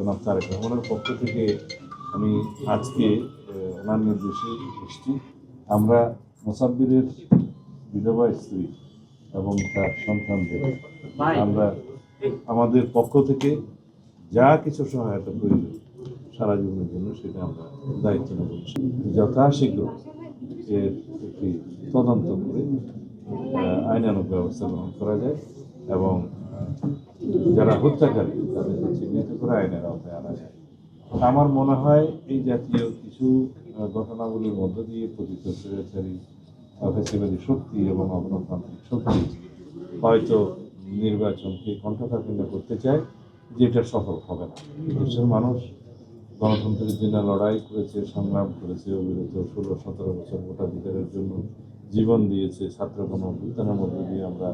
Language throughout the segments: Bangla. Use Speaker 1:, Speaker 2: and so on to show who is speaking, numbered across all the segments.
Speaker 1: জনাব তারেক রহমানের পক্ষ থেকে আমি আজকে ওনার নির্দেশে এসেছি। আমরা মোসাব্বিরের বিধবা স্ত্রী এবং তার সন্তানদের আমরা আমাদের পক্ষ থেকে যা কিছু সহায়তা প্রয়োজন সারা জীবনের জন্য সেটা আমরা দায়িত্ব নেব। যথাশীঘ্র এর একটি তদন্ত করে আইনানুগ ব্যবস্থা গ্রহণ করা যায় এবং যারা হত্যাকারী তাদেরকে চিহ্নিত করে আইনের আওতায় আনা যায়। আমার মনে হয় এই জাতীয় কিছু ঘটনাগুলির মধ্য দিয়ে পতিত স্বৈরাচারী ফ্যাসিবাদী শক্তি এবং অগণতান্ত্রিক শক্তি হয়তো নির্বাচনকে কণ্ঠকাঠিন্য করতে চায়, যেটা সফল হবে না। দেশের মানুষ গণতন্ত্রের জন্য লড়াই করেছে, সংগ্রাম করেছে, অবিরত 16-17 বছর ভোটাধিকারের জন্য জীবন দিয়েছে। ছাত্র গণ-অভ্যুত্থানের মধ্যে দিয়ে আমরা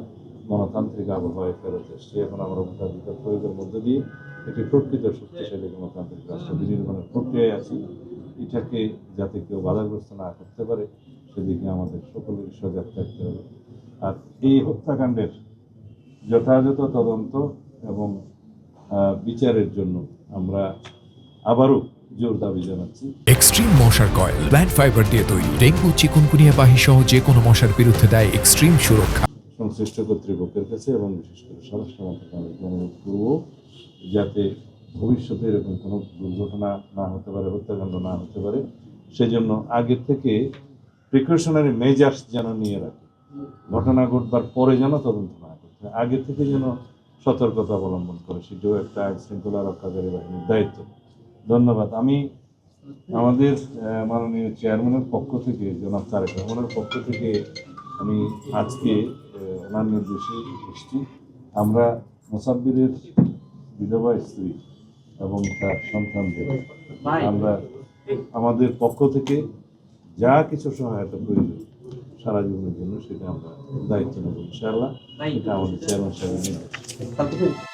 Speaker 1: গণতান্ত্রিক আবহাওয়ায় ফেরত এসেছি। এখন আমরা ভোটাধিকার প্রয়োগের মধ্যে দিয়ে একটি প্রকৃত শক্তিশালী গণতান্ত্রিক রাষ্ট্র বিনির্মাণের প্রক্রিয়ায় আছি। এটাকে যাতে কেউ বাধাগ্রস্ত না করতে পারে সেদিকে আমাদের সকলের সজাগ থাকতে হবে। আর এই হত্যাকাণ্ডের যথাযথ তদন্ত এবং বিচারের জন্য আমরা আবারও জোর দাবি জানাচ্ছি।
Speaker 2: এক্সট্রিম মশার কয়েল প্ল্যান্ট ফাইবার দিয়ে তৈরি, ডেঙ্গু, চিকুনগুনিয়া বাহি সহ যে কোনো মশার বিরুদ্ধে দেয় এক্সট্রিম সুরক্ষা।
Speaker 1: সংশ্লিষ্ট কর্তৃপক্ষের কাছে এবং বিশেষ করে স্বরাষ্ট্র মন্ত্রণালয়কে অনুরোধ করব যাতে ভবিষ্যতে এরকম কোনো দুর্ঘটনা না হতে পারে, হত্যাকাণ্ড না হতে পারে, সেজন্য আগের থেকে প্রিকশনারি মেজার্স যেন নিয়ে রাখে। ঘটনা ঘটবার পরে যেন তদন্ত না করতে, আগে থেকে যেন সতর্কতা অবলম্বন করে, সেটাও একটা আইন শৃঙ্খলা রক্ষাকারী বাহিনীর দায়িত্ব। ধন্যবাদ। আমি আমাদের মাননীয় চেয়ারম্যানের পক্ষ থেকে, জনাব তারেক রহমানের পক্ষ থেকে আমি আজকে ওনার নির্দেশে এসেছি। আমরা মোসাব্বিরের বিধবা স্ত্রী এবং তার সন্তানদের আমরা আমাদের পক্ষ থেকে যা কিছু সহায়তা প্রয়োজন সারা জীবনের জন্য সেটা আমরা দায়িত্ব নেব ইনশাআল্লাহ। এটা আমাদের চেয়ারম্যান সাহেবের নির্দেশ।